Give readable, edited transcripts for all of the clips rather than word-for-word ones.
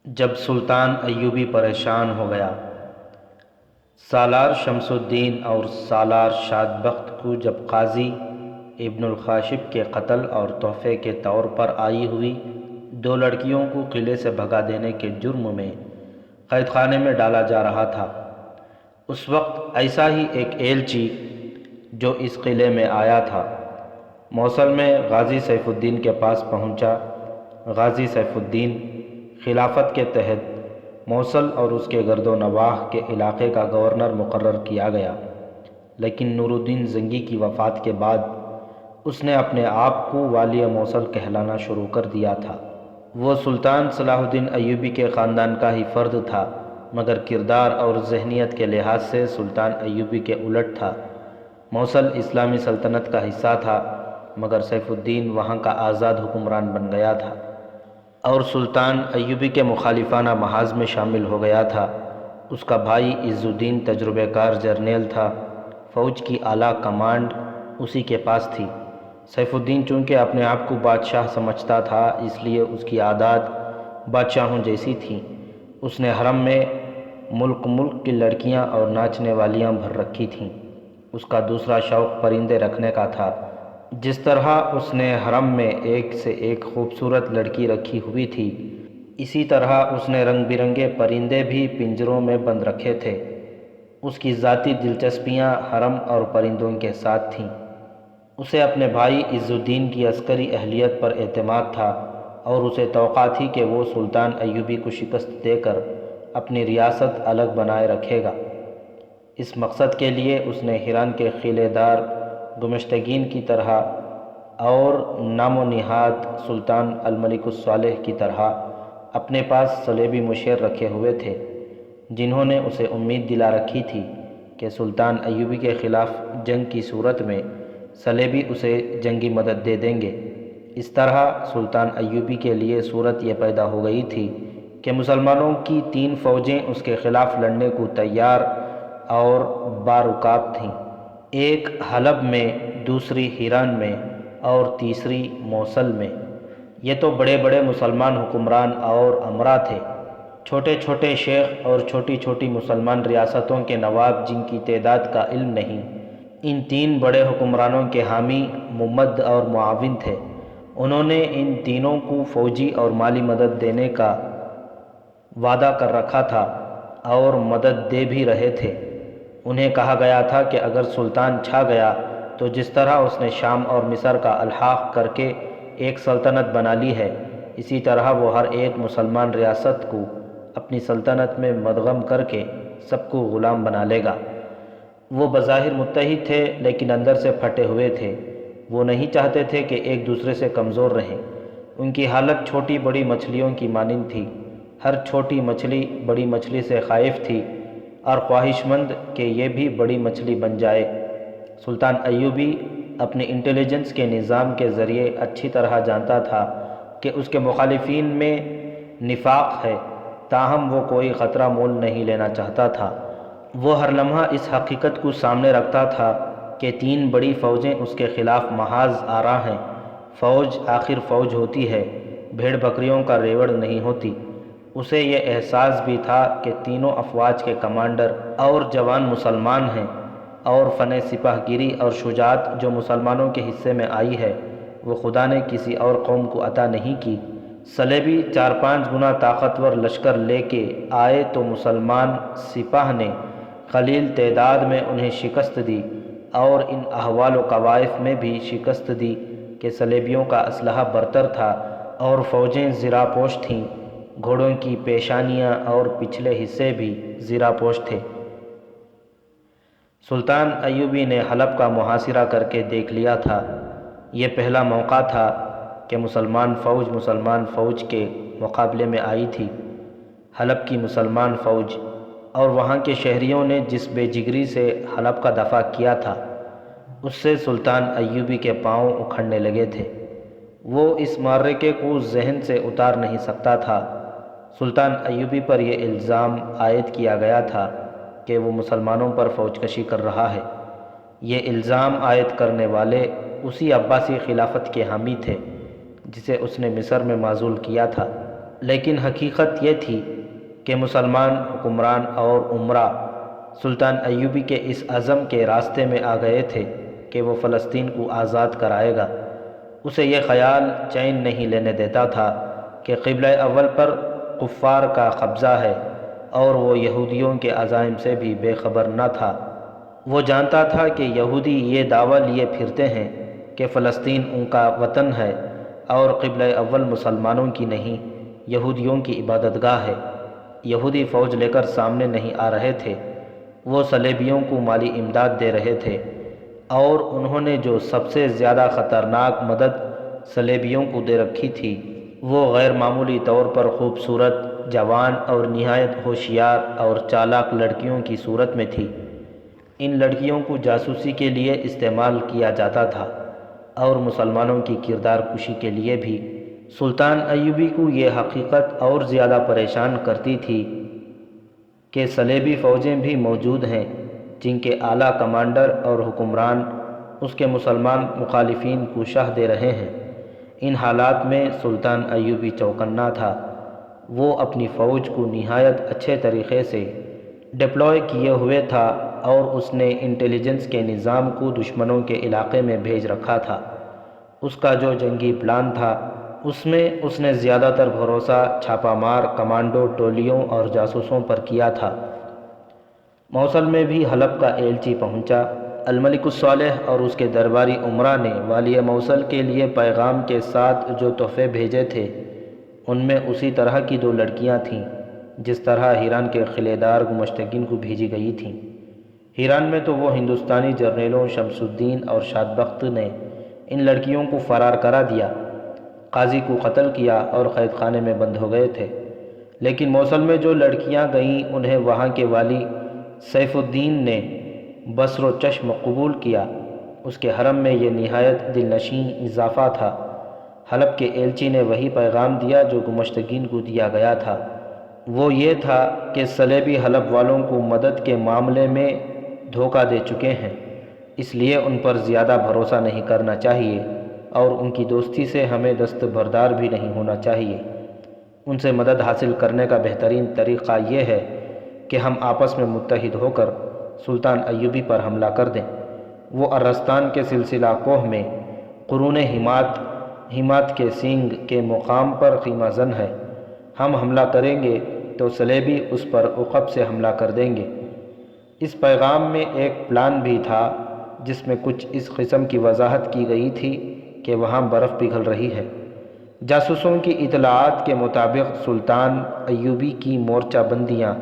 جب سلطان ایوبی پریشان ہو گیا، سالار شمس الدین اور سالار شاد بخت کو جب قاضی ابن الخاشب کے قتل اور تحفے کے طور پر آئی ہوئی 2 لڑکیوں کو قلعے سے بھگا دینے کے جرم میں قید خانے میں ڈالا جا رہا تھا، اس وقت ایسا ہی ایک ایلچی جو اس قلعے میں آیا تھا، موصل میں غازی سیف الدین کے پاس پہنچا۔ غازی سیف الدین خلافت کے تحت موصل اور اس کے گرد و نواح کے علاقے کا گورنر مقرر کیا گیا، لیکن نور الدین زنگی کی وفات کے بعد اس نے اپنے آپ کو والی موصل کہلانا شروع کر دیا تھا۔ وہ سلطان صلاح الدین ایوبی کے خاندان کا ہی فرد تھا، مگر کردار اور ذہنیت کے لحاظ سے سلطان ایوبی کے الٹ تھا۔ موصل اسلامی سلطنت کا حصہ تھا، مگر سیف الدین وہاں کا آزاد حکمران بن گیا تھا اور سلطان ایوبی کے مخالفانہ محاذ میں شامل ہو گیا تھا۔ اس کا بھائی عز الدین تجربہ کار جرنیل تھا، فوج کی اعلیٰ کمانڈ اسی کے پاس تھی۔ سیف الدین چونکہ اپنے آپ کو بادشاہ سمجھتا تھا، اس لیے اس کی عادات بادشاہوں جیسی تھیں۔ اس نے حرم میں ملک ملک کی لڑکیاں اور ناچنے والیاں بھر رکھی تھیں۔ اس کا دوسرا شوق پرندے رکھنے کا تھا۔ جس طرح اس نے حرم میں ایک سے ایک خوبصورت لڑکی رکھی ہوئی تھی، اسی طرح اس نے رنگ برنگے پرندے بھی پنجروں میں بند رکھے تھے۔ اس کی ذاتی دلچسپیاں حرم اور پرندوں کے ساتھ تھیں۔ اسے اپنے بھائی عز الدین کی عسکری اہلیت پر اعتماد تھا اور اسے توقع تھی کہ وہ سلطان ایوبی کو شکست دے کر اپنی ریاست الگ بنائے رکھے گا۔ اس مقصد کے لیے اس نے ہیران کے قلعے دار گمشتگین کی طرح اور نام و نہاد سلطان الملک الصالح کی طرح اپنے پاس صلیبی مشیر رکھے ہوئے تھے، جنہوں نے اسے امید دلا رکھی تھی کہ سلطان ایوبی کے خلاف جنگ کی صورت میں صلیبی اسے جنگی مدد دے دیں گے۔ اس طرح سلطان ایوبی کے لیے صورت یہ پیدا ہو گئی تھی کہ مسلمانوں کی 3 فوجیں اس کے خلاف لڑنے کو تیار اور بارکاب تھیں، ایک حلب میں، دوسری ہیران میں اور تیسری موصل میں۔ یہ تو بڑے بڑے مسلمان حکمران اور امراء تھے، چھوٹے چھوٹے شیخ اور چھوٹی چھوٹی مسلمان ریاستوں کے نواب جن کی تعداد کا علم نہیں۔ ان 3 بڑے حکمرانوں کے حامی، ممد اور معاون تھے۔ انہوں نے ان تینوں کو فوجی اور مالی مدد دینے کا وعدہ کر رکھا تھا اور مدد دے بھی رہے تھے۔ انہیں کہا گیا تھا کہ اگر سلطان چھا گیا تو جس طرح اس نے شام اور مصر کا الحاق کر کے ایک سلطنت بنا لی ہے، اسی طرح وہ ہر ایک مسلمان ریاست کو اپنی سلطنت میں مدغم کر کے سب کو غلام بنا لے گا۔ وہ بظاہر متحد تھے، لیکن اندر سے پھٹے ہوئے تھے۔ وہ نہیں چاہتے تھے کہ ایک دوسرے سے کمزور رہیں۔ ان کی حالت چھوٹی بڑی مچھلیوں کی مانند تھی۔ ہر چھوٹی مچھلی بڑی مچھلی سے خائف تھی اور خواہش مند کہ یہ بھی بڑی مچھلی بن جائے۔ سلطان ایوبی اپنی انٹیلیجنس کے نظام کے ذریعے اچھی طرح جانتا تھا کہ اس کے مخالفین میں نفاق ہے، تاہم وہ کوئی خطرہ مول نہیں لینا چاہتا تھا۔ وہ ہر لمحہ اس حقیقت کو سامنے رکھتا تھا کہ 3 بڑی فوجیں اس کے خلاف محاذ آرا ہیں۔ فوج آخر فوج ہوتی ہے، بھیڑ بکریوں کا ریوڑ نہیں ہوتی۔ اسے یہ احساس بھی تھا کہ تینوں افواج کے کمانڈر اور جوان مسلمان ہیں، اور فن سپاہ گیری اور شجاعت جو مسلمانوں کے حصے میں آئی ہے، وہ خدا نے کسی اور قوم کو عطا نہیں کی۔ صلیبی 4-5 گنا طاقتور لشکر لے کے آئے تو مسلمان سپاہ نے قلیل تعداد میں انہیں شکست دی، اور ان احوال و کوائف میں بھی شکست دی کہ صلیبیوں کا اسلحہ برتر تھا اور فوجیں زیرہپوش تھیں، گھوڑوں کی پیشانیاں اور پچھلے حصے بھی زیرہپوش تھے۔ سلطان ایوبی نے حلب کا محاصرہ کر کے دیکھ لیا تھا۔ یہ پہلا موقع تھا کہ مسلمان فوج کے مقابلے میں آئی تھی۔ حلب کی مسلمان فوج اور وہاں کے شہریوں نے جس بے جگری سے حلب کا دفاع کیا تھا، اس سے سلطان ایوبی کے پاؤں اکھڑنے لگے تھے۔ وہ اس معرکے کو ذہن سے اتار نہیں سکتا تھا۔ سلطان ایوبی پر یہ الزام عائد کیا گیا تھا کہ وہ مسلمانوں پر فوج کشی کر رہا ہے۔ یہ الزام عائد کرنے والے اسی عباسی خلافت کے حامی تھے جسے اس نے مصر میں معزول کیا تھا۔ لیکن حقیقت یہ تھی کہ مسلمان حکمران اور عمرا سلطان ایوبی کے اس عزم کے راستے میں آ گئے تھے کہ وہ فلسطین کو آزاد کرائے گا۔ اسے یہ خیال چین نہیں لینے دیتا تھا کہ قبلہ اول پر کفار کا قبضہ ہے، اور وہ یہودیوں کے عزائم سے بھی بے خبر نہ تھا۔ وہ جانتا تھا کہ یہودی یہ دعویٰ لیے پھرتے ہیں کہ فلسطین ان کا وطن ہے اور قبلہ اول مسلمانوں کی نہیں، یہودیوں کی عبادت گاہ ہے۔ یہودی فوج لے کر سامنے نہیں آ رہے تھے، وہ صلیبیوں کو مالی امداد دے رہے تھے، اور انہوں نے جو سب سے زیادہ خطرناک مدد صلیبیوں کو دے رکھی تھی وہ غیر معمولی طور پر خوبصورت، جوان اور نہایت ہوشیار اور چالاک لڑکیوں کی صورت میں تھی۔ ان لڑکیوں کو جاسوسی کے لیے استعمال کیا جاتا تھا اور مسلمانوں کی کردار کشی کے لیے بھی۔ سلطان ایوبی کو یہ حقیقت اور زیادہ پریشان کرتی تھی کہ صلیبی فوجیں بھی موجود ہیں جن کے اعلیٰ کمانڈر اور حکمران اس کے مسلمان مخالفین کو شاہ دے رہے ہیں۔ ان حالات میں سلطان ایوبی چوکنا تھا۔ وہ اپنی فوج کو نہایت اچھے طریقے سے ڈپلوائے کیے ہوئے تھا اور اس نے انٹیلیجنس کے نظام کو دشمنوں کے علاقے میں بھیج رکھا تھا۔ اس کا جو جنگی پلان تھا اس میں اس نے زیادہ تر بھروسہ چھاپہ مار کمانڈو ٹولیوں اور جاسوسوں پر کیا تھا۔ موصل میں بھی حلب کا ایلچی پہنچا۔ الملک الصالح اور اس کے درباری عمرا نے والی موصل کے لیے پیغام کے ساتھ جو تحفے بھیجے تھے ان میں اسی طرح کی 2 لڑکیاں تھیں جس طرح ہیران کے قلعےدار گمشتگین کو بھیجی گئی تھیں۔ ہیران میں تو وہ ہندوستانی جرنیلوں شمس الدین اور شادبخت نے ان لڑکیوں کو فرار کرا دیا، قاضی کو قتل کیا اور قید خانے میں بند ہو گئے تھے۔ لیکن موصل میں جو لڑکیاں گئیں انہیں وہاں کے والی سیف الدین نے بصر و چشم قبول کیا۔ اس کے حرم میں یہ نہایت دل نشین اضافہ تھا۔ حلب کے ایلچی نے وہی پیغام دیا جو گمشتگین کو دیا گیا تھا۔ وہ یہ تھا کہ صلیبی حلب والوں کو مدد کے معاملے میں دھوکہ دے چکے ہیں، اس لیے ان پر زیادہ بھروسہ نہیں کرنا چاہیے اور ان کی دوستی سے ہمیں دستبردار بھی نہیں ہونا چاہیے۔ ان سے مدد حاصل کرنے کا بہترین طریقہ یہ ہے کہ ہم آپس میں متحد ہو کر سلطان ایوبی پر حملہ کر دیں۔ وہ ارستان کے سلسلہ کوہ میں قرون ہمات کے سینگ کے مقام پر خیمہ زن ہے۔ ہم حملہ کریں گے تو صلیبی اس پر عقب سے حملہ کر دیں گے۔ اس پیغام میں ایک پلان بھی تھا جس میں کچھ اس قسم کی وضاحت کی گئی تھی کہ وہاں برف پگھل رہی ہے۔ جاسوسوں کی اطلاعات کے مطابق سلطان ایوبی کی مورچہ بندیاں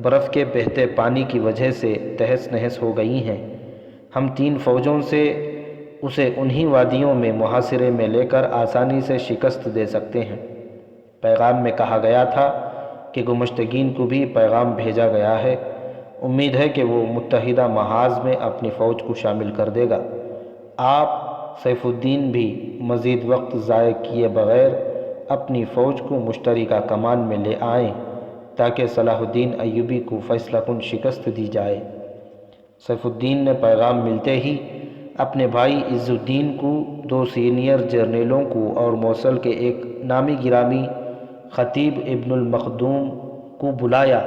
برف کے بہتے پانی کی وجہ سے تہس نہس ہو گئی ہیں۔ ہم 3 فوجوں سے اسے انہی وادیوں میں محاصرے میں لے کر آسانی سے شکست دے سکتے ہیں۔ پیغام میں کہا گیا تھا کہ گمشتگین کو بھی پیغام بھیجا گیا ہے۔ امید ہے کہ وہ متحدہ محاذ میں اپنی فوج کو شامل کر دے گا۔ آپ سیف الدین بھی مزید وقت ضائع کیے بغیر اپنی فوج کو مشترکہ کمان میں لے آئیں تاکہ صلاح الدین ایوبی کو فیصلہ کن شکست دی جائے۔ سیف الدین نے پیغام ملتے ہی اپنے بھائی عز الدین کو، 2 سینئر جرنیلوں کو اور موصل کے ایک نامی گرامی خطیب ابن المخدوم کو بلایا۔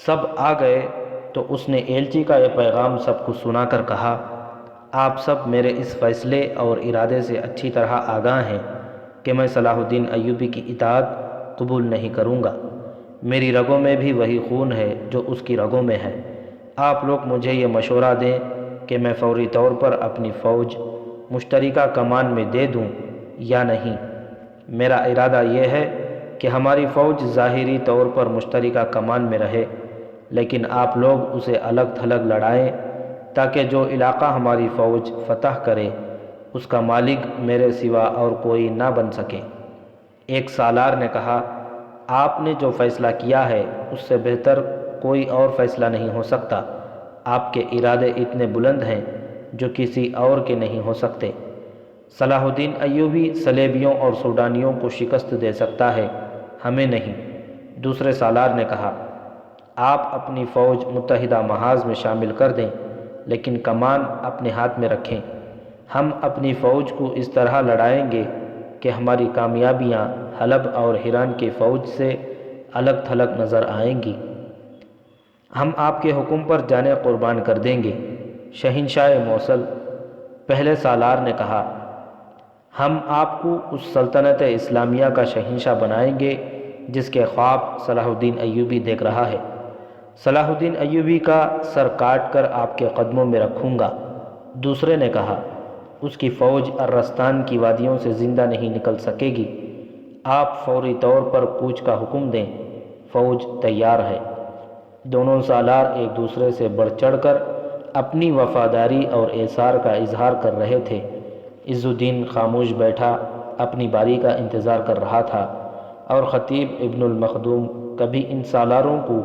سب آ گئے تو اس نے ایلچی کا یہ پیغام سب کو سنا کر کہا، آپ سب میرے اس فیصلے اور ارادے سے اچھی طرح آگاہ ہیں کہ میں صلاح الدین ایوبی کی اطاعت قبول نہیں کروں گا۔ میری رگوں میں بھی وہی خون ہے جو اس کی رگوں میں ہے۔ آپ لوگ مجھے یہ مشورہ دیں کہ میں فوری طور پر اپنی فوج مشترکہ کمان میں دے دوں یا نہیں۔ میرا ارادہ یہ ہے کہ ہماری فوج ظاہری طور پر مشترکہ کمان میں رہے، لیکن آپ لوگ اسے الگ تھلگ لڑائیں تاکہ جو علاقہ ہماری فوج فتح کرے اس کا مالک میرے سوا اور کوئی نہ بن سکے۔ ایک سالار نے کہا، آپ نے جو فیصلہ کیا ہے اس سے بہتر کوئی اور فیصلہ نہیں ہو سکتا۔ آپ کے ارادے اتنے بلند ہیں جو کسی اور کے نہیں ہو سکتے۔ صلاح الدین ایوبی صلیبیوں اور سوڈانیوں کو شکست دے سکتا ہے، ہمیں نہیں۔ دوسرے سالار نے کہا، آپ اپنی فوج متحدہ محاذ میں شامل کر دیں لیکن کمان اپنے ہاتھ میں رکھیں۔ ہم اپنی فوج کو اس طرح لڑائیں گے کہ ہماری کامیابیاں حلب اور ہیران کی فوج سے الگ تھلگ نظر آئیں گی۔ ہم آپ کے حکم پر جانیں قربان کر دیں گے۔ شہنشاہ موصل پہلے سالار نے کہا، ہم آپ کو اس سلطنت اسلامیہ کا شہنشاہ بنائیں گے جس کے خواب صلاح الدین ایوبی دیکھ رہا ہے۔ صلاح الدین ایوبی کا سر کاٹ کر آپ کے قدموں میں رکھوں گا۔ دوسرے نے کہا، اس کی فوج ارستان کی وادیوں سے زندہ نہیں نکل سکے گی۔ آپ فوری طور پر کوچ کا حکم دیں، فوج تیار ہے۔ دونوں سالار ایک دوسرے سے بڑھ چڑھ کر اپنی وفاداری اور ایثار کا اظہار کر رہے تھے۔ عز الدین خاموش بیٹھا اپنی باری کا انتظار کر رہا تھا، اور خطیب ابن المخدوم کبھی ان سالاروں کو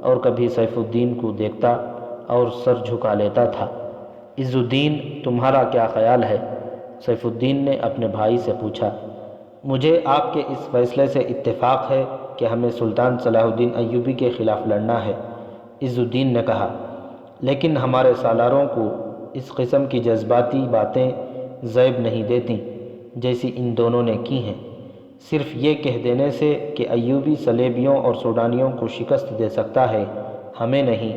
اور کبھی سیف الدین کو دیکھتا اور سر جھکا لیتا تھا۔ عز الدین، تمہارا کیا خیال ہے؟ سیف الدین نے اپنے بھائی سے پوچھا۔ مجھے آپ کے اس فیصلے سے اتفاق ہے کہ ہمیں سلطان صلاح الدین ایوبی کے خلاف لڑنا ہے، عز الدین نے کہا، لیکن ہمارے سالاروں کو اس قسم کی جذباتی باتیں زیب نہیں دیتی جیسی ان دونوں نے کی ہیں۔ صرف یہ کہہ دینے سے کہ ایوبی صلیبیوں اور سوڈانیوں کو شکست دے سکتا ہے، ہمیں نہیں،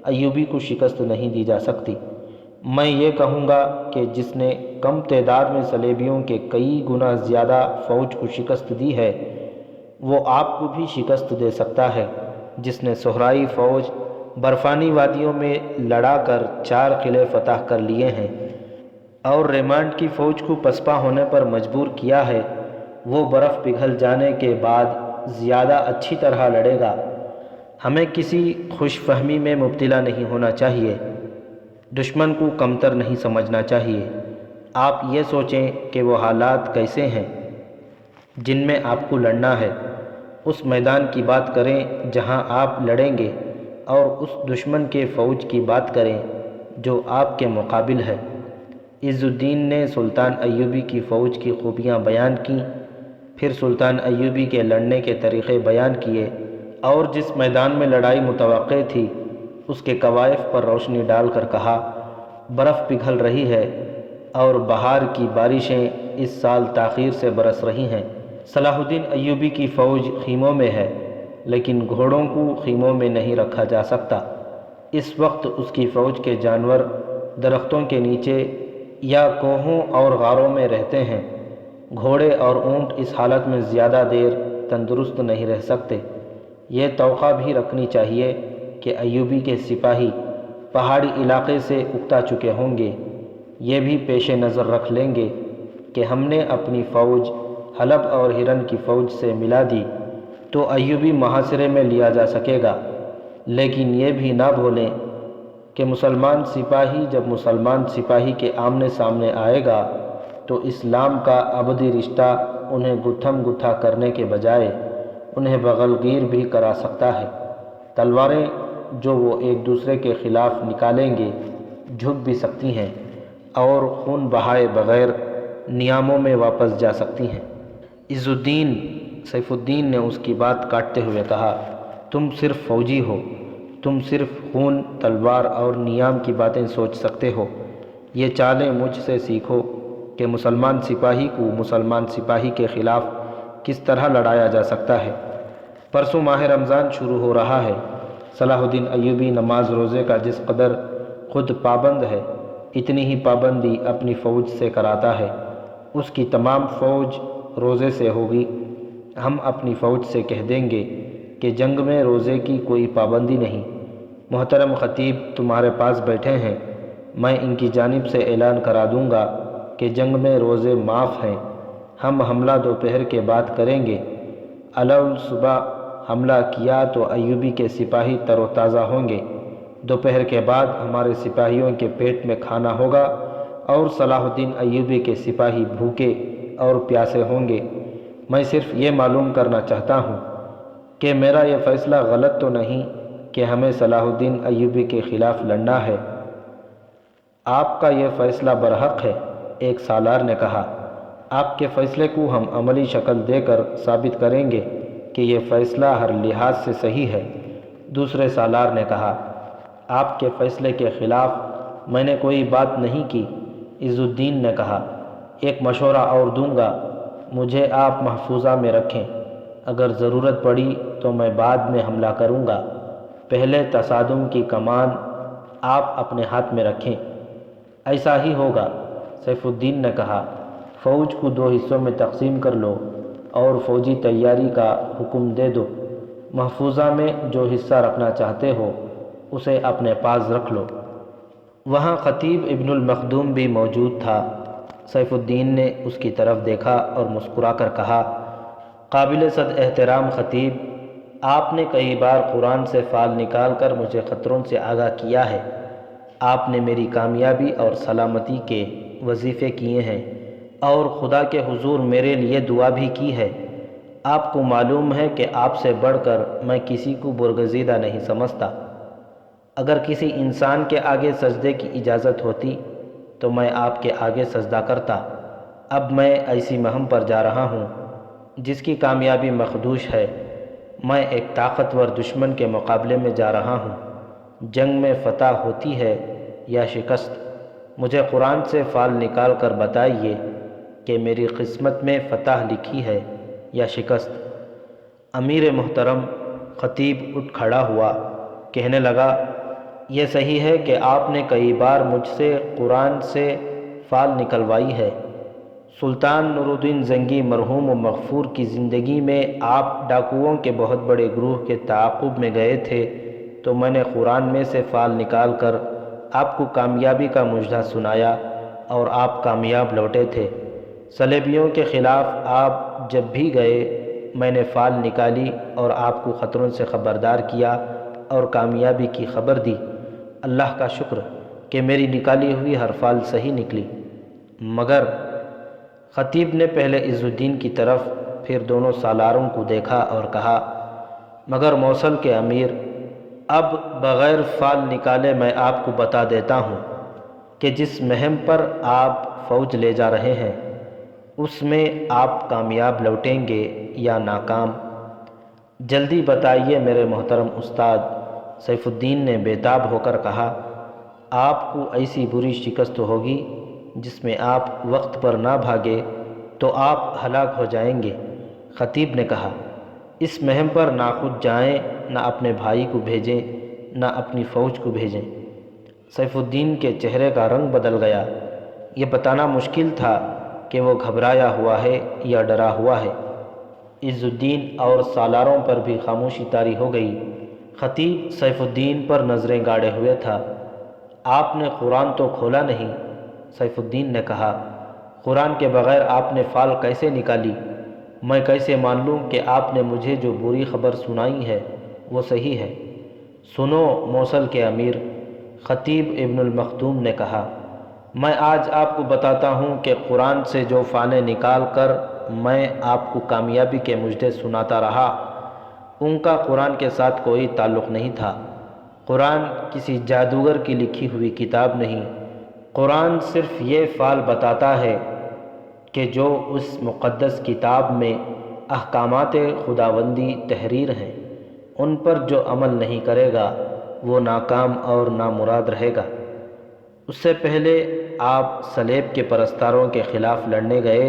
ایوبی کو شکست نہیں دی جا سکتی۔ میں یہ کہوں گا کہ جس نے کم تعداد میں صلیبیوں کے کئی گنا زیادہ فوج کو شکست دی ہے، وہ آپ کو بھی شکست دے سکتا ہے۔ جس نے صحرائی فوج برفانی وادیوں میں لڑا کر 4 قلعے فتح کر لیے ہیں اور ریمانڈ کی فوج کو پسپا ہونے پر مجبور کیا ہے، وہ برف پگھل جانے کے بعد زیادہ اچھی طرح لڑے گا۔ ہمیں کسی خوش فہمی میں مبتلا نہیں ہونا چاہیے، دشمن کو کمتر نہیں سمجھنا چاہیے۔ آپ یہ سوچیں کہ وہ حالات کیسے ہیں جن میں آپ کو لڑنا ہے، اس میدان کی بات کریں جہاں آپ لڑیں گے، اور اس دشمن کے فوج کی بات کریں جو آپ کے مقابل ہے۔ عز الدین نے سلطان ایوبی کی فوج کی خوبیاں بیان کیں، پھر سلطان ایوبی کے لڑنے کے طریقے بیان کیے، اور جس میدان میں لڑائی متوقع تھی اس کے کوائف پر روشنی ڈال کر کہا، برف پگھل رہی ہے اور بہار کی بارشیں اس سال تاخیر سے برس رہی ہیں۔ صلاح الدین ایوبی کی فوج خیموں میں ہے، لیکن گھوڑوں کو خیموں میں نہیں رکھا جا سکتا۔ اس وقت اس کی فوج کے جانور درختوں کے نیچے یا کوہوں اور غاروں میں رہتے ہیں۔ گھوڑے اور اونٹ اس حالت میں زیادہ دیر تندرست نہیں رہ سکتے۔ یہ توقع بھی رکھنی چاہیے کہ ایوبی کے سپاہی پہاڑی علاقے سے اکتا چکے ہوں گے۔ یہ بھی پیش نظر رکھ لیں گے کہ ہم نے اپنی فوج حلب اور ہیران کی فوج سے ملا دی تو ایوبی محاصرے میں لیا جا سکے گا، لیکن یہ بھی نہ بھولیں کہ مسلمان سپاہی جب مسلمان سپاہی کے آمنے سامنے آئے گا تو اسلام کا ابدی رشتہ انہیں گتھم گتھا کرنے کے بجائے انہیں بغل گیر بھی کرا سکتا ہے۔ تلواریں جو وہ ایک دوسرے کے خلاف نکالیں گے جھک بھی سکتی ہیں اور خون بہائے بغیر نیاموں میں واپس جا سکتی ہیں۔ عز الدین، سیف الدین نے اس کی بات کاٹتے ہوئے کہا، تم صرف فوجی ہو، تم صرف خون، تلوار اور نیام کی باتیں سوچ سکتے ہو۔ یہ چالیں مجھ سے سیکھو کہ مسلمان سپاہی کو مسلمان سپاہی کے خلاف کس طرح لڑایا جا سکتا ہے۔ پرسوں ماہ رمضان شروع ہو رہا ہے۔ صلاح الدین ایوبی نماز روزے کا جس قدر خود پابند ہے، اتنی ہی پابندی اپنی فوج سے کراتا ہے۔ اس کی تمام فوج روزے سے ہوگی۔ ہم اپنی فوج سے کہہ دیں گے کہ جنگ میں روزے کی کوئی پابندی نہیں۔ محترم خطیب تمہارے پاس بیٹھے ہیں، میں ان کی جانب سے اعلان کرا دوں گا کہ جنگ میں روزے معاف ہیں۔ ہم حملہ دوپہر کے بعد کریں گے۔ الاول صبح حملہ کیا تو ایوبی کے سپاہی تر و تازہ ہوں گے۔ دوپہر کے بعد ہمارے سپاہیوں کے پیٹ میں کھانا ہوگا اور صلاح الدین ایوبی کے سپاہی بھوکے اور پیاسے ہوں گے۔ میں صرف یہ معلوم کرنا چاہتا ہوں کہ میرا یہ فیصلہ غلط تو نہیں کہ ہمیں صلاح الدین ایوبی کے خلاف لڑنا ہے۔ آپ کا یہ فیصلہ برحق ہے، ایک سالار نے کہا۔ آپ کے فیصلے کو ہم عملی شکل دے کر ثابت کریں گے کہ یہ فیصلہ ہر لحاظ سے صحیح ہے، دوسرے سالار نے کہا۔ آپ کے فیصلے کے خلاف میں نے کوئی بات نہیں کی، عز الدین نے کہا۔ ایک مشورہ اور دوں گا، مجھے آپ محفوظہ میں رکھیں، اگر ضرورت پڑی تو میں بعد میں حملہ کروں گا، پہلے تصادم کی کمان آپ اپنے ہاتھ میں رکھیں۔ ایسا ہی ہوگا، سیف الدین نے کہا۔ فوج کو 2 حصوں میں تقسیم کر لو اور فوجی تیاری کا حکم دے دو۔ محفوظہ میں جو حصہ رکھنا چاہتے ہو اسے اپنے پاس رکھ لو۔ وہاں خطیب ابن المخدوم بھی موجود تھا۔ سیف الدین نے اس کی طرف دیکھا اور مسکرا کر کہا، قابل صد احترام خطیب، آپ نے کئی بار قرآن سے فال نکال کر مجھے خطروں سے آگاہ کیا ہے۔ آپ نے میری کامیابی اور سلامتی کے وظیفے کیے ہیں اور خدا کے حضور میرے لیے دعا بھی کی ہے۔ آپ کو معلوم ہے کہ آپ سے بڑھ کر میں کسی کو برگزیدہ نہیں سمجھتا۔ اگر کسی انسان کے آگے سجدے کی اجازت ہوتی تو میں آپ کے آگے سجدہ کرتا۔ اب میں ایسی مہم پر جا رہا ہوں جس کی کامیابی مخدوش ہے۔ میں ایک طاقتور دشمن کے مقابلے میں جا رہا ہوں۔ جنگ میں فتح ہوتی ہے یا شکست؟ مجھے قرآن سے فال نکال کر بتائیے کہ میری قسمت میں فتح لکھی ہے یا شکست؟ امیر محترم، خطیب اٹھ کھڑا ہوا، کہنے لگا، یہ صحیح ہے کہ آپ نے کئی بار مجھ سے قرآن سے فال نکلوائی ہے۔ سلطان نور الدین زنگی مرحوم و مغفور کی زندگی میں آپ ڈاکوؤں کے بہت بڑے گروہ کے تعاقب میں گئے تھے تو میں نے قرآن میں سے فال نکال کر آپ کو کامیابی کا مژدہ سنایا اور آپ کامیاب لوٹے تھے۔ صلیبیوں کے خلاف آپ جب بھی گئے میں نے فال نکالی اور آپ کو خطروں سے خبردار کیا اور کامیابی کی خبر دی۔ اللہ کا شکر کہ میری نکالی ہوئی ہر فال صحیح نکلی۔ مگر خطیب نے پہلے عز الدین کی طرف پھر دونوں سالاروں کو دیکھا اور کہا، مگر موصل کے امیر، اب بغیر فال نکالے میں آپ کو بتا دیتا ہوں کہ جس مہم پر آپ فوج لے جا رہے ہیں اس میں آپ کامیاب لوٹیں گے یا ناکام؟ جلدی بتائیے میرے محترم استاد، سیف الدین نے بے تاب ہو کر کہا۔ آپ کو ایسی بری شکست ہوگی جس میں آپ وقت پر نہ بھاگے تو آپ ہلاک ہو جائیں گے۔ خطیب نے کہا، اس مہم پر نہ خود جائیں، نہ اپنے بھائی کو بھیجیں، نہ اپنی فوج کو بھیجیں۔ سیف الدین کے چہرے کا رنگ بدل گیا۔ یہ بتانا مشکل تھا کہ وہ گھبرایا ہوا ہے یا ڈرا ہوا ہے۔ عز الدین اور سالاروں پر بھی خاموشی طاری ہو گئی۔ خطیب سیف الدین پر نظریں گاڑے ہوئے تھا۔ آپ نے قرآن تو کھولا نہیں، سیف الدین نے کہا۔ قرآن کے بغیر آپ نے فال کیسے نکالی؟ میں کیسے مان لوں کہ آپ نے مجھے جو بری خبر سنائی ہے وہ صحیح ہے؟ سنو موصل کے امیر، خطیب ابن المخدوم نے کہا، میں آج آپ کو بتاتا ہوں کہ قرآن سے جو فالیں نکال کر میں آپ کو کامیابی کے مژدے سناتا رہا ان کا قرآن کے ساتھ کوئی تعلق نہیں تھا۔ قرآن کسی جادوگر کی لکھی ہوئی کتاب نہیں۔ قرآن صرف یہ فال بتاتا ہے کہ جو اس مقدس کتاب میں احکامات خداوندی تحریر ہیں ان پر جو عمل نہیں کرے گا وہ ناکام اور نامراد رہے گا۔ اس سے پہلے آپ صلیب کے پرستاروں کے خلاف لڑنے گئے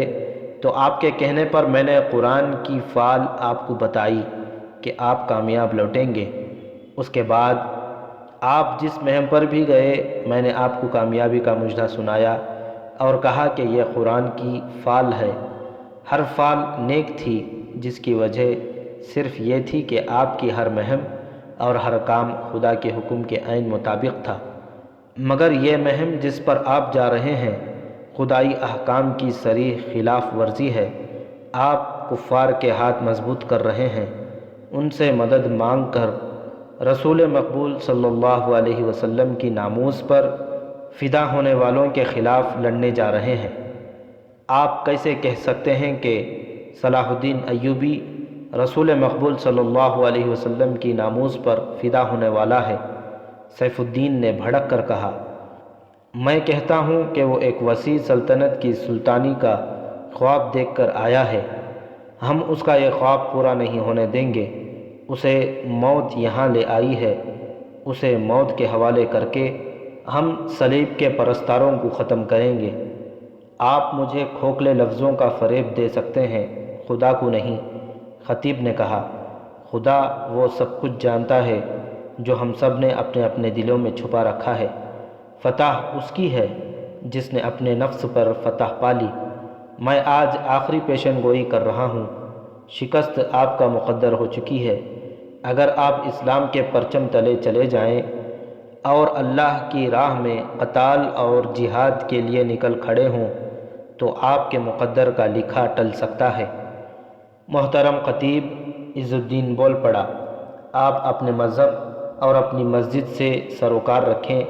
تو آپ کے کہنے پر میں نے قرآن کی فال آپ کو بتائی کہ آپ کامیاب لوٹیں گے۔ اس کے بعد آپ جس مہم پر بھی گئے میں نے آپ کو کامیابی کا مژدہ سنایا اور کہا کہ یہ قرآن کی فال ہے۔ ہر فال نیک تھی جس کی وجہ صرف یہ تھی کہ آپ کی ہر مہم اور ہر کام خدا کے حکم کے عین مطابق تھا۔ مگر یہ مہم جس پر آپ جا رہے ہیں خدائی احکام کی صریح خلاف ورزی ہے۔ آپ کفار کے ہاتھ مضبوط کر رہے ہیں، ان سے مدد مانگ کر رسول مقبول صلی اللہ علیہ وسلم کی ناموس پر فدا ہونے والوں کے خلاف لڑنے جا رہے ہیں۔ آپ کیسے کہہ سکتے ہیں کہ صلاح الدین ایوبی رسول مقبول صلی اللہ علیہ وسلم کی ناموس پر فدا ہونے والا ہے؟ سیف الدین نے بھڑک کر کہا، میں کہتا ہوں کہ وہ ایک وسیع سلطنت کی سلطانی کا خواب دیکھ کر آیا ہے۔ ہم اس کا یہ خواب پورا نہیں ہونے دیں گے۔ اسے موت یہاں لے آئی ہے، اسے موت کے حوالے کر کے ہم صلیب کے پرستاروں کو ختم کریں گے۔ آپ مجھے کھوکھلے لفظوں کا فریب دے سکتے ہیں، خدا کو نہیں۔ خطیب نے کہا، خدا وہ سب کچھ جانتا ہے جو ہم سب نے اپنے اپنے دلوں میں چھپا رکھا ہے۔ فتح اس کی ہے جس نے اپنے نفس پر فتح پا لی۔ میں آج آخری پیشن گوئی کر رہا ہوں، شکست آپ کا مقدر ہو چکی ہے۔ اگر آپ اسلام کے پرچم تلے چلے جائیں اور اللہ کی راہ میں قتال اور جہاد کے لیے نکل کھڑے ہوں تو آپ کے مقدر کا لکھا ٹل سکتا ہے۔ محترم خطیب عز الدین بول پڑا، آپ اپنے مذہب اور اپنی مسجد سے سروکار رکھیں۔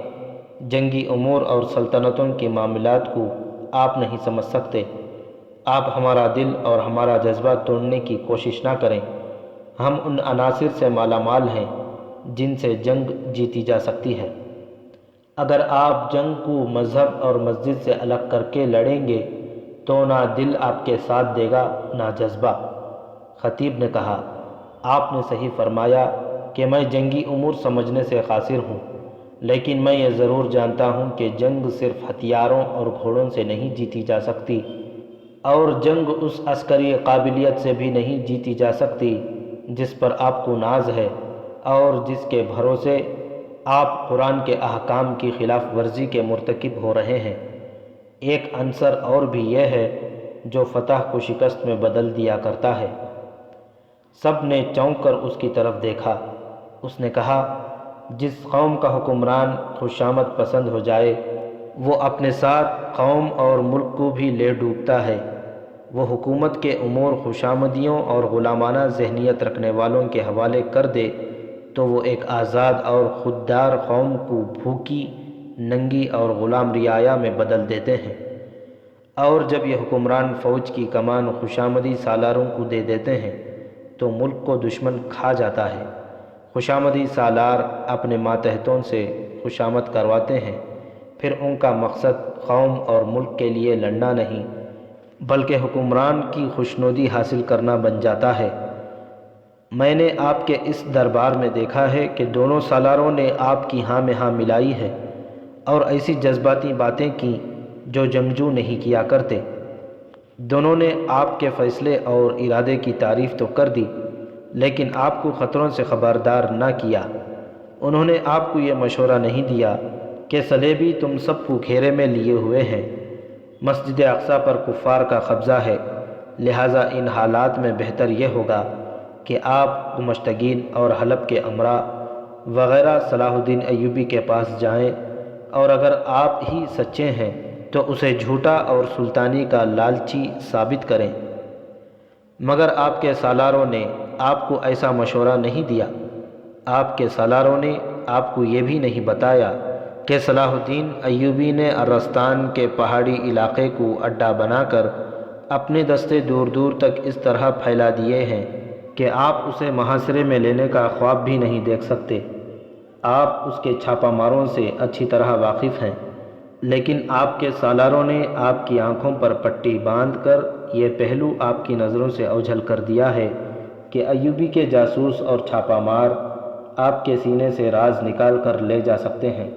جنگی امور اور سلطنتوں کے معاملات کو آپ نہیں سمجھ سکتے۔ آپ ہمارا دل اور ہمارا جذبہ توڑنے کی کوشش نہ کریں۔ ہم ان عناصر سے مالا مال ہیں جن سے جنگ جیتی جا سکتی ہے۔ اگر آپ جنگ کو مذہب اور مسجد سے الگ کر کے لڑیں گے تو نہ دل آپ کے ساتھ دے گا نہ جذبہ۔ خطیب نے کہا، آپ نے صحیح فرمایا کہ میں جنگی امور سمجھنے سے قاصر ہوں، لیکن میں یہ ضرور جانتا ہوں کہ جنگ صرف ہتھیاروں اور گھوڑوں سے نہیں جیتی جا سکتی، اور جنگ اس عسکری قابلیت سے بھی نہیں جیتی جا سکتی جس پر آپ کو ناز ہے اور جس کے بھروسے آپ قرآن کے احکام کی خلاف ورزی کے مرتکب ہو رہے ہیں۔ ایک عنصر اور بھی یہ ہے جو فتح کو شکست میں بدل دیا کرتا ہے۔ سب نے چونک کر اس کی طرف دیکھا۔ اس نے کہا، جس قوم کا حکمران خوشامد پسند ہو جائے وہ اپنے ساتھ قوم اور ملک کو بھی لے ڈوبتا ہے۔ وہ حکومت کے امور خوشامدیوں اور غلامانہ ذہنیت رکھنے والوں کے حوالے کر دے تو وہ ایک آزاد اور خوددار قوم کو بھوکی، ننگی اور غلام رعایا میں بدل دیتے ہیں، اور جب یہ حکمران فوج کی کمان خوشامدی سالاروں کو دے دیتے ہیں تو ملک کو دشمن کھا جاتا ہے۔ خوشامدی سالار اپنے ماتحتوں سے خوشامد کرواتے ہیں، پھر ان کا مقصد قوم اور ملک کے لیے لڑنا نہیں بلکہ حکمران کی خوشنودی حاصل کرنا بن جاتا ہے۔ میں نے آپ کے اس دربار میں دیکھا ہے کہ دونوں سالاروں نے آپ کی ہاں میں ہاں ملائی ہے اور ایسی جذباتی باتیں کی جو جنگجو نہیں کیا کرتے۔ دونوں نے آپ کے فیصلے اور ارادے کی تعریف تو کر دی لیکن آپ کو خطروں سے خبردار نہ کیا۔ انہوں نے آپ کو یہ مشورہ نہیں دیا کہ صلیبی تم سب کو گھیرے میں لیے ہوئے ہیں، مسجد اقصیٰ پر کفار کا قبضہ ہے، لہٰذا ان حالات میں بہتر یہ ہوگا کہ آپ دمشقین اور حلب کے امراء وغیرہ صلاح الدین ایوبی کے پاس جائیں، اور اگر آپ ہی سچے ہیں تو اسے جھوٹا اور سلطانی کا لالچی ثابت کریں۔ مگر آپ کے سالاروں نے آپ کو ایسا مشورہ نہیں دیا۔ آپ کے سالاروں نے آپ کو یہ بھی نہیں بتایا کہ صلاح الدین ایوبی نے ارستان کے پہاڑی علاقے کو اڈہ بنا کر اپنے دستے دور دور تک اس طرح پھیلا دیے ہیں کہ آپ اسے محاصرے میں لینے کا خواب بھی نہیں دیکھ سکتے۔ آپ اس کے چھاپہ ماروں سے اچھی طرح واقف ہیں، لیکن آپ کے سالاروں نے آپ کی آنکھوں پر پٹی باندھ کر یہ پہلو آپ کی نظروں سے اوجھل کر دیا ہے کہ ایوبی کے جاسوس اور چھاپہ مار آپ کے سینے سے راز نکال کر لے جا سکتے ہیں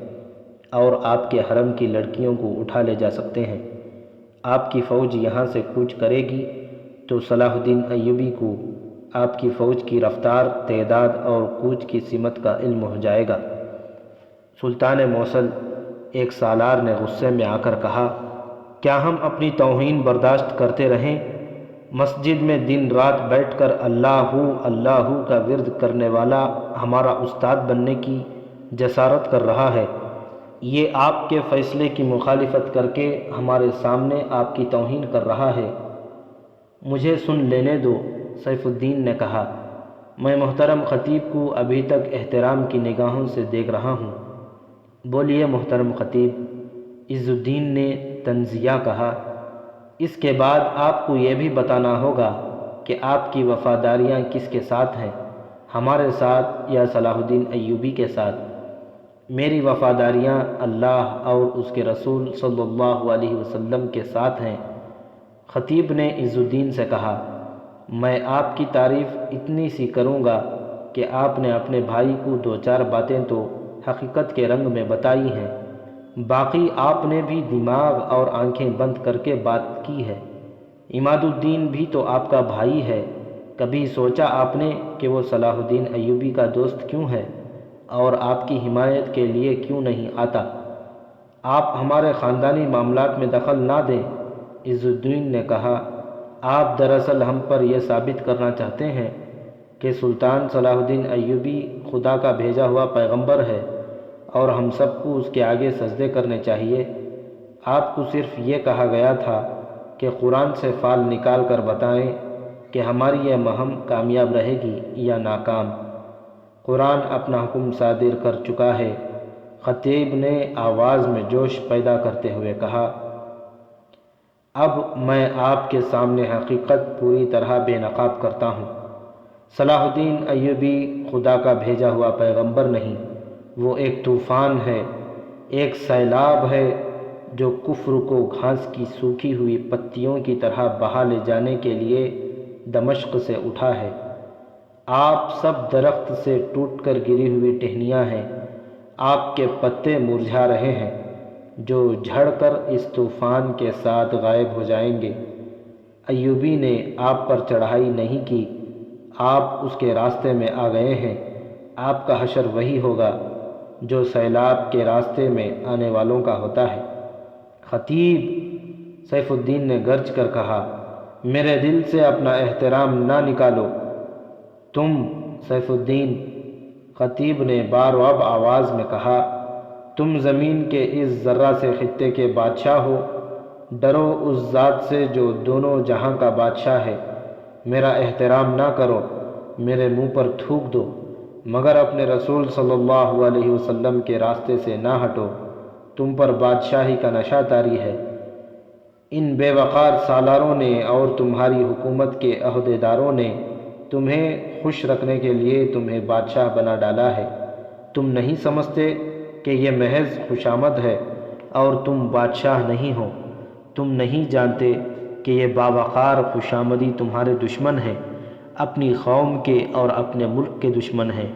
اور آپ کے حرم کی لڑکیوں کو اٹھا لے جا سکتے ہیں۔ آپ کی فوج یہاں سے کوچ کرے گی تو صلاح الدین ایوبی کو آپ کی فوج کی رفتار، تعداد اور کوچ کی سمت کا علم ہو جائے گا۔ سلطان موصل ایک سالار نے غصے میں آ کر کہا، کیا ہم اپنی توہین برداشت کرتے رہیں؟ مسجد میں دن رات بیٹھ کر اللہ اللہ کا ورد کرنے والا ہمارا استاد بننے کی جسارت کر رہا ہے، یہ آپ کے فیصلے کی مخالفت کر کے ہمارے سامنے آپ کی توہین کر رہا ہے۔ مجھے سن لینے دو، سیف الدین نے کہا، میں محترم خطیب کو ابھی تک احترام کی نگاہوں سے دیکھ رہا ہوں۔ بولیے محترم خطیب، عز الدین نے تنزیہ کہا، اس کے بعد آپ کو یہ بھی بتانا ہوگا کہ آپ کی وفاداریاں کس کے ساتھ ہیں، ہمارے ساتھ یا صلاح الدین ایوبی کے ساتھ؟ میری وفاداریاں اللہ اور اس کے رسول صلی اللہ علیہ وسلم کے ساتھ ہیں۔ خطیب نے عز الدین سے کہا، میں آپ کی تعریف اتنی سی کروں گا کہ آپ نے اپنے بھائی کو دو چار باتیں تو حقیقت کے رنگ میں بتائی ہیں، باقی آپ نے بھی دماغ اور آنکھیں بند کر کے بات کی ہے۔ عماد الدین بھی تو آپ کا بھائی ہے، کبھی سوچا آپ نے کہ وہ صلاح الدین ایوبی کا دوست کیوں ہے اور آپ کی حمایت کے لیے کیوں نہیں آتا؟ آپ ہمارے خاندانی معاملات میں دخل نہ دیں۔ عز الدین نے کہا، آپ دراصل ہم پر یہ ثابت کرنا چاہتے ہیں کہ سلطان صلاح الدین ایوبی خدا کا بھیجا ہوا پیغمبر ہے اور ہم سب کو اس کے آگے سجدے کرنے چاہیے۔ آپ کو صرف یہ کہا گیا تھا کہ قرآن سے فال نکال کر بتائیں کہ ہماری یہ مہم کامیاب رہے گی یا ناکام۔ قرآن اپنا حکم صادر کر چکا ہے۔ خطیب نے آواز میں جوش پیدا کرتے ہوئے کہا، اب میں آپ کے سامنے حقیقت پوری طرح بے نقاب کرتا ہوں۔ صلاح الدین ایوبی خدا کا بھیجا ہوا پیغمبر نہیں، وہ ایک طوفان ہے، ایک سیلاب ہے جو کفر کو گھاس کی سوکھی ہوئی پتیوں کی طرح بہا لے جانے کے لیے دمشق سے اٹھا ہے۔ آپ سب درخت سے ٹوٹ کر گری ہوئی ٹہنیاں ہیں، آپ کے پتے مرجھا رہے ہیں جو جھڑ کر اس طوفان کے ساتھ غائب ہو جائیں گے۔ ایوبی نے آپ پر چڑھائی نہیں کی، آپ اس کے راستے میں آ گئے ہیں۔ آپ کا حشر وہی ہوگا جو سیلاب کے راستے میں آنے والوں کا ہوتا ہے۔ خطیب، سیف الدین نے گرج کر کہا، میرے دل سے اپنا احترام نہ نکالو۔ تم سیف الدین، خطیب نے بارواب آواز میں کہا، تم زمین کے اس ذرہ سے خطے کے بادشاہ ہو، ڈرو اس ذات سے جو دونوں جہاں کا بادشاہ ہے۔ میرا احترام نہ کرو، میرے منہ پر تھوک دو، مگر اپنے رسول صلی اللہ علیہ وسلم کے راستے سے نہ ہٹو۔ تم پر بادشاہی کا نشہ طاری ہے۔ ان بے وقار سالاروں نے اور تمہاری حکومت کے عہدیداروں نے تمہیں خوش رکھنے کے لیے تمہیں بادشاہ بنا ڈالا ہے۔ تم نہیں سمجھتے کہ یہ محض خوشامد ہے اور تم بادشاہ نہیں ہو۔ تم نہیں جانتے کہ یہ باوقار خوشامدی تمہارے دشمن ہیں، اپنی قوم کے اور اپنے ملک کے دشمن ہیں۔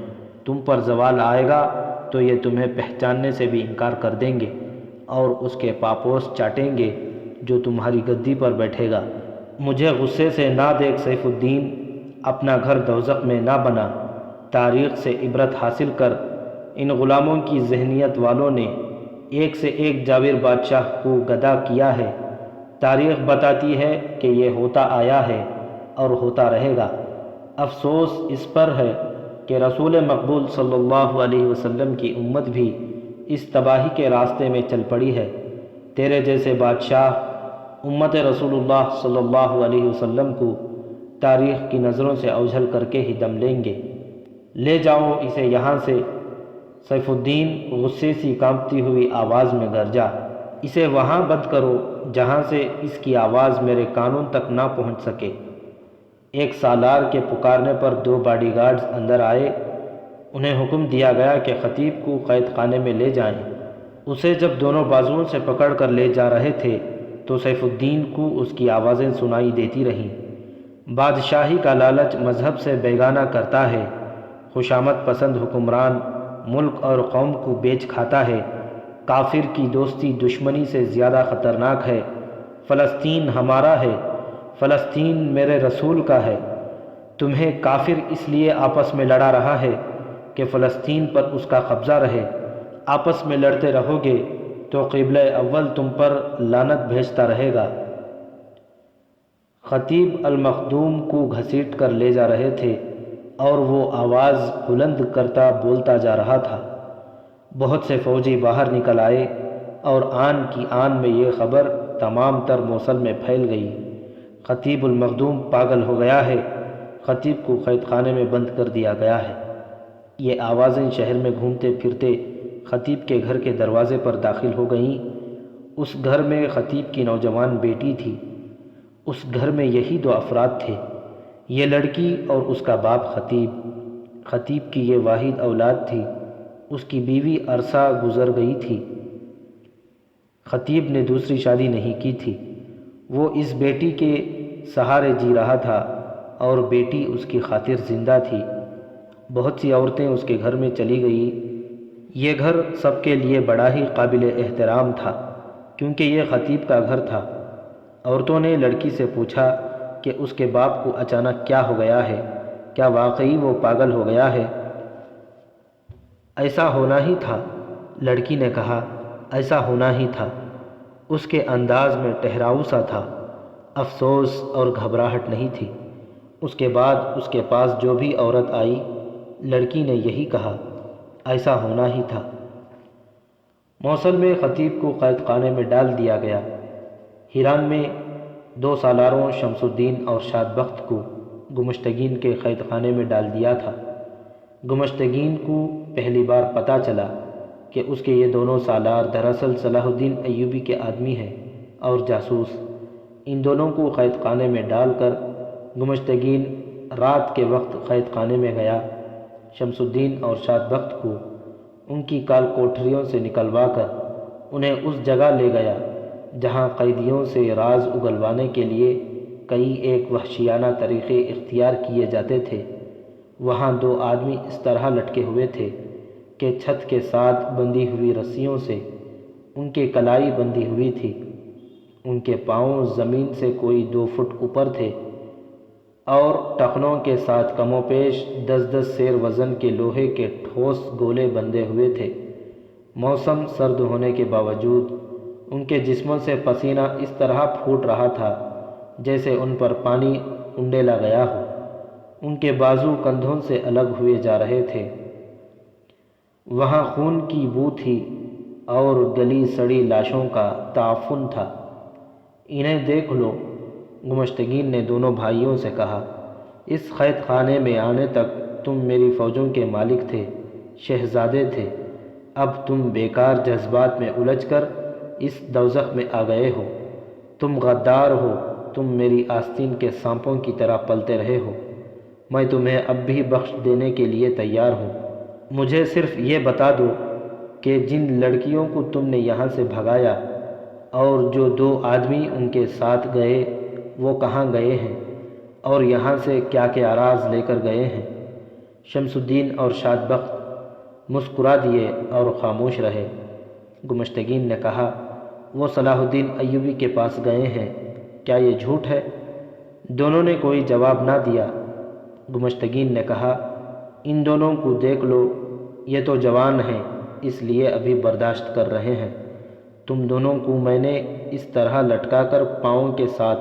تم پر زوال آئے گا تو یہ تمہیں پہچاننے سے بھی انکار کر دیں گے اور اس کے پاپوش چاٹیں گے جو تمہاری گدی پر بیٹھے گا۔ مجھے غصے سے نہ دیکھ سیف الدین، اپنا گھر دوزخ میں نہ بنا۔ تاریخ سے عبرت حاصل کر۔ ان غلاموں کی ذہنیت والوں نے ایک سے ایک جابر بادشاہ کو گدا کیا ہے۔ تاریخ بتاتی ہے کہ یہ ہوتا آیا ہے اور ہوتا رہے گا۔ افسوس اس پر ہے کہ رسول مقبول صلی اللہ علیہ وسلم کی امت بھی اس تباہی کے راستے میں چل پڑی ہے۔ تیرے جیسے بادشاہ امت رسول اللہ صلی اللہ علیہ وسلم کو تاریخ کی نظروں سے اوجھل کر کے ہی دم لیں گے۔ لے جاؤ اسے یہاں سے۔ سیف الدین غصے سی کانپتی ہوئی آواز میں گرجا، اسے وہاں بند کرو جہاں سے اس کی آواز میرے کانوں تک نہ پہنچ سکے۔ ایک سالار کے پکارنے پر 2 باڈی گارڈز اندر آئے۔ انہیں حکم دیا گیا کہ خطیب کو قید خانے میں لے جائیں۔ اسے جب دونوں بازوؤں سے پکڑ کر لے جا رہے تھے تو سیف الدین کو اس کی آوازیں سنائی دیتی رہیں۔ بادشاہی کا لالچ مذہب سے بیگانہ کرتا ہے۔ خوشامد پسند حکمران ملک اور قوم کو بیچ کھاتا ہے۔ کافر کی دوستی دشمنی سے زیادہ خطرناک ہے۔ فلسطین ہمارا ہے، فلسطین میرے رسول کا ہے۔ تمہیں کافر اس لیے آپس میں لڑا رہا ہے کہ فلسطین پر اس کا قبضہ رہے۔ آپس میں لڑتے رہو گے تو قبلہ اول تم پر لعنت بھیجتا رہے گا۔ خطیب المخدوم کو گھسیٹ کر لے جا رہے تھے اور وہ آواز بلند کرتا بولتا جا رہا تھا۔ بہت سے فوجی باہر نکل آئے اور آن کی آن میں یہ خبر تمام تر موصل میں پھیل گئی، خطیب المخدوم پاگل ہو گیا ہے، خطیب کو قید خانے میں بند کر دیا گیا ہے۔ یہ آوازیں شہر میں گھومتے پھرتے خطیب کے گھر کے دروازے پر داخل ہو گئیں۔ اس گھر میں خطیب کی نوجوان بیٹی تھی۔ اس گھر میں یہی 2 افراد تھے، یہ لڑکی اور اس کا باپ خطیب۔ خطیب کی یہ واحد اولاد تھی، اس کی بیوی عرصہ گزر گئی تھی۔ خطیب نے دوسری شادی نہیں کی تھی۔ وہ اس بیٹی کے سہارے جی رہا تھا اور بیٹی اس کی خاطر زندہ تھی۔ بہت سی عورتیں اس کے گھر میں چلی گئی یہ گھر سب کے لیے بڑا ہی قابل احترام تھا، کیونکہ یہ خطیب کا گھر تھا۔ عورتوں نے لڑکی سے پوچھا کہ اس کے باپ کو اچانک کیا ہو گیا ہے، کیا واقعی وہ پاگل ہو گیا ہے؟ ایسا ہونا ہی تھا، لڑکی نے کہا، ایسا ہونا ہی تھا۔ اس کے انداز میں ٹھہراؤ سا تھا، افسوس اور گھبراہٹ نہیں تھی۔ اس کے بعد اس کے پاس جو بھی عورت آئی، لڑکی نے یہی کہا، ایسا ہونا ہی تھا۔ موصل میں خطیب کو قید خانے میں ڈال دیا گیا۔ ہیران میں 2 سالاروں شمس الدین اور شاد بخت کو گمشتگین کے قید خانے میں ڈال دیا تھا۔ گمشتگین کو پہلی بار پتہ چلا کہ اس کے یہ دونوں سالار دراصل صلاح الدین ایوبی کے آدمی ہیں اور جاسوس۔ ان دونوں کو قید خانے میں ڈال کر گمشتگین رات کے وقت قید خانے میں گیا۔ شمس الدین اور شاد بخت کو ان کی کال کوٹریوں سے نکلوا کر انہیں اس جگہ لے گیا جہاں قیدیوں سے راز اگلوانے کے لیے کئی ایک وحشیانہ طریقے اختیار کیے جاتے تھے۔ وہاں 2 آدمی اس طرح لٹکے ہوئے تھے کہ چھت کے ساتھ بندھی ہوئی رسیوں سے ان کے کلائی بندھی ہوئی تھی۔ ان کے پاؤں زمین سے کوئی 2 فٹ اوپر تھے اور ٹخنوں کے ساتھ کم و بیش 10 سیر وزن کے لوہے کے ٹھوس گولے بندھے ہوئے تھے۔ موسم سرد ہونے کے باوجود ان کے جسموں سے پسینہ اس طرح پھوٹ رہا تھا جیسے ان پر پانی انڈیلا گیا ہو۔ ان کے بازو کندھوں سے الگ ہوئے جا رہے تھے۔ وہاں خون کی بو تھی اور گلی سڑی لاشوں کا تعفن تھا۔ انہیں دیکھ لو، گمشتگین نے دونوں بھائیوں سے کہا۔ اس قید خانے میں آنے تک تم میری فوجوں کے مالک تھے، شہزادے تھے۔ اب تم بیکار جذبات میں الجھ کر اس دوزخ میں آ گئے ہو۔ تم غدار ہو، تم میری آستین کے سانپوں کی طرح پلتے رہے ہو۔ میں تمہیں اب بھی بخش دینے کے لیے تیار ہوں۔ مجھے صرف یہ بتا دو کہ جن لڑکیوں کو تم نے یہاں سے بھگایا اور جو 2 آدمی ان کے ساتھ گئے وہ کہاں گئے ہیں اور یہاں سے کیا کیا راز لے کر گئے ہیں؟ شمس الدین اور شاد بخت مسکرا دیے اور خاموش رہے۔ گمشتگین نے کہا، وہ صلاح الدین ایوبی کے پاس گئے ہیں، کیا یہ جھوٹ ہے؟ دونوں نے کوئی جواب نہ دیا۔ گمشتگین نے کہا، ان دونوں کو دیکھ لو، یہ تو جوان ہیں اس لیے ابھی برداشت کر رہے ہیں۔ تم دونوں کو میں نے اس طرح لٹکا کر پاؤں کے ساتھ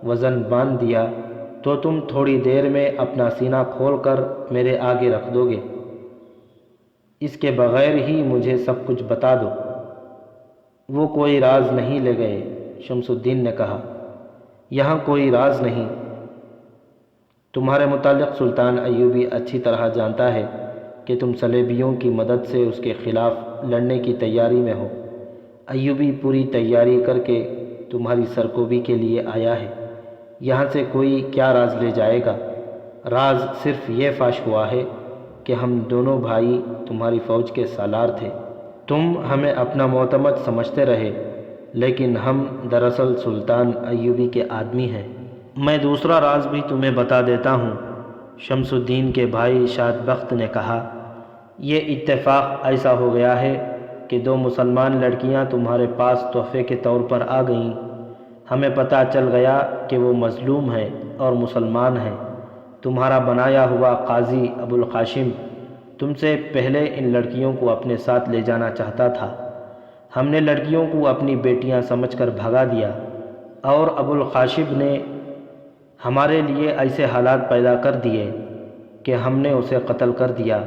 وزن باندھ دیا تو تم تھوڑی دیر میں اپنا سینہ کھول کر میرے آگے رکھ دو گے۔ اس کے بغیر ہی مجھے سب کچھ بتا دو۔ وہ کوئی راز نہیں لے گئے، شمس الدین نے کہا۔ یہاں کوئی راز نہیں۔ تمہارے متعلق سلطان ایوبی اچھی طرح جانتا ہے کہ تم صلیبیوں کی مدد سے اس کے خلاف لڑنے کی تیاری میں ہو۔ ایوبی پوری تیاری کر کے تمہاری سرکوبی کے لیے آیا ہے۔ یہاں سے کوئی کیا راز لے جائے گا؟ راز صرف یہ فاش ہوا ہے کہ ہم دونوں بھائی تمہاری فوج کے سالار تھے۔ تم ہمیں اپنا معتمد سمجھتے رہے، لیکن ہم دراصل سلطان ایوبی کے آدمی ہیں۔ میں دوسرا راز بھی تمہیں بتا دیتا ہوں، شمس الدین کے بھائی شاد بخت نے کہا۔ یہ اتفاق ایسا ہو گیا ہے کہ 2 مسلمان لڑکیاں تمہارے پاس تحفے کے طور پر آ گئیں۔ ہمیں پتہ چل گیا کہ وہ مظلوم ہیں اور مسلمان ہیں۔ تمہارا بنایا ہوا قاضی ابو القاسم تم سے پہلے ان لڑکیوں کو اپنے ساتھ لے جانا چاہتا تھا۔ ہم نے لڑکیوں کو اپنی بیٹیاں سمجھ کر بھگا دیا اور ابو القاسم نے ہمارے لیے ایسے حالات پیدا کر دیے کہ ہم نے اسے قتل کر دیا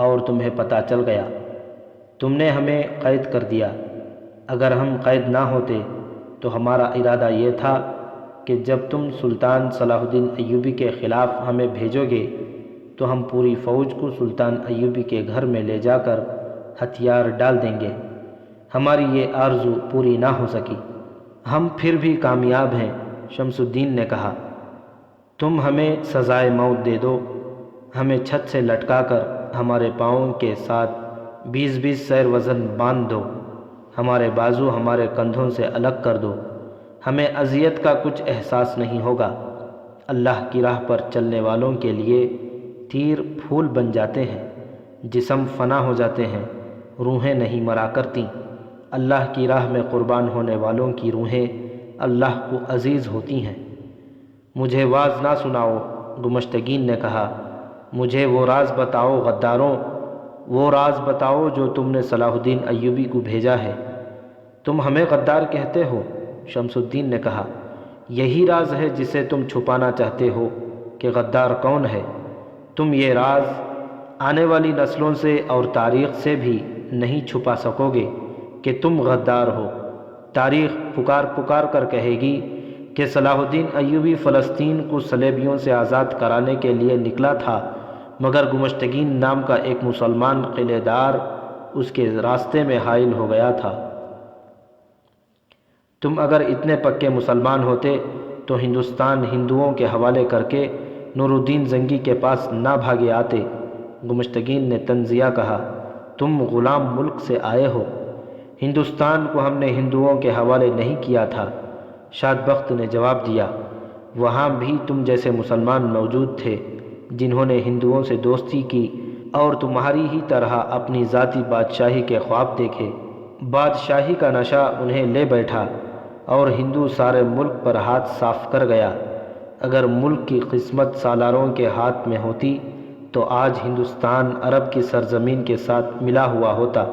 اور تمہیں پتہ چل گیا۔ تم نے ہمیں قید کر دیا۔ اگر ہم قید نہ ہوتے تو ہمارا ارادہ یہ تھا کہ جب تم سلطان صلاح الدین ایوبی کے خلاف ہمیں بھیجو گے تو ہم پوری فوج کو سلطان ایوبی کے گھر میں لے جا کر ہتھیار ڈال دیں گے۔ ہماری یہ آرزو پوری نہ ہو سکی۔ ہم پھر بھی کامیاب ہیں، شمس الدین نے کہا۔ تم ہمیں سزائے موت دے دو، ہمیں چھت سے لٹکا کر ہمارے پاؤں کے ساتھ 20 سیر وزن باندھ دو، ہمارے بازو ہمارے کندھوں سے الگ کر دو، ہمیں اذیت کا کچھ احساس نہیں ہوگا۔ اللہ کی راہ پر چلنے والوں کے لیے تیر پھول بن جاتے ہیں، جسم فنا ہو جاتے ہیں، روحیں نہیں مرا کرتیں۔ اللہ کی راہ میں قربان ہونے والوں کی روحیں اللہ کو عزیز ہوتی ہیں۔ مجھے واز نہ سناؤ، گمشتگین نے کہا، مجھے وہ راز بتاؤ غداروں، وہ راز بتاؤ جو تم نے صلاح الدین ایوبی کو بھیجا ہے۔ تم ہمیں غدار کہتے ہو؟ شمس الدین نے کہا، یہی راز ہے جسے تم چھپانا چاہتے ہو کہ غدار کون ہے۔ تم یہ راز آنے والی نسلوں سے اور تاریخ سے بھی نہیں چھپا سکو گے کہ تم غدار ہو۔ تاریخ پکار پکار کر کہے گی کہ صلاح الدین ایوبی فلسطین کو صلیبیوں سے آزاد کرانے کے لیے نکلا تھا، مگر گمشتگین نام کا ایک مسلمان قلعے دار اس کے راستے میں حائل ہو گیا تھا۔ تم اگر اتنے پکے مسلمان ہوتے تو ہندوستان ہندوؤں کے حوالے کر کے نور الدین زنگی کے پاس نہ بھاگے آتے۔ گمشتگین نے طنزیہ کہا، تم غلام ملک سے آئے ہو، ہندوستان کو ہم نے ہندوؤں کے حوالے نہیں کیا تھا۔ شاد بخت نے جواب دیا، وہاں بھی تم جیسے مسلمان موجود تھے جنہوں نے ہندوؤں سے دوستی کی اور تمہاری ہی طرح اپنی ذاتی بادشاہی کے خواب دیکھے۔ بادشاہی کا نشہ انہیں لے بیٹھا اور ہندو سارے ملک پر ہاتھ صاف کر گیا۔ اگر ملک کی قسمت سالاروں کے ہاتھ میں ہوتی تو آج ہندوستان عرب کی سرزمین کے ساتھ ملا ہوا ہوتا،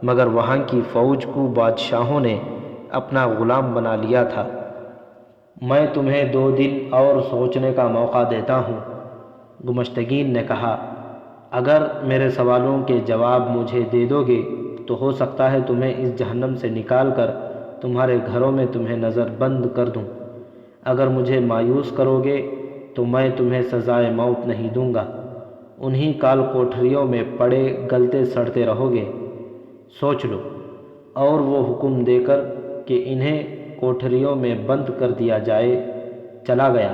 مگر وہاں کی فوج کو بادشاہوں نے اپنا غلام بنا لیا تھا۔ میں تمہیں 2 دن اور سوچنے کا موقع دیتا ہوں، گمشتگین نے کہا۔ اگر میرے سوالوں کے جواب مجھے دے دو گے تو ہو سکتا ہے تمہیں اس جہنم سے نکال کر تمہارے گھروں میں تمہیں نظر بند کر دوں۔ اگر مجھے مایوس کرو گے تو میں تمہیں سزائے موت نہیں دوں گا، انہی کال کوٹھریوں میں پڑے گلتے سڑتے رہو گے۔ سوچ لو۔ اور وہ حکم دے کر کہ انہیں کوٹھریوں میں بند کر دیا جائے چلا گیا۔